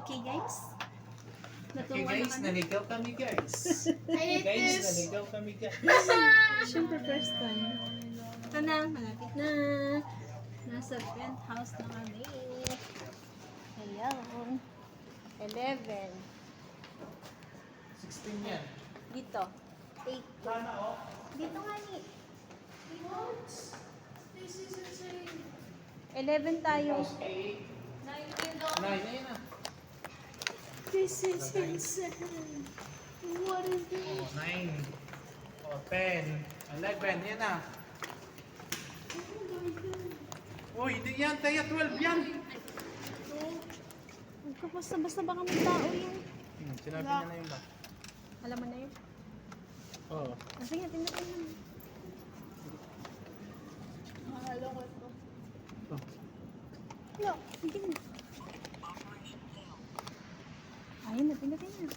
Okay, guys. Okay Natuwa guys, na kami. naligaw kami guys. I hate Guys, this. naligaw kami guys. Siyempre, first time. Ito na, malapit na. Nasa penthouse na kami. Ayan. 11. 16 yan. Dito. 8. Sana oh. Dito nga ni. This is insane. 11 tayo. House 8. 9 na yan ah. This is insane. What is this? Oh, 9. Oh, 10. 11. Yan ah. Oh, hindi yan. Kaya 12 yan. Huwag ka basta-basta baka may tao yan. Sinabi niya na yun ba? Alam mo na yun? Oo. Ah, sige, tingnan mo. Mahalo ko ito. Oh. Wala, sige na. Ayun na, tingnan na.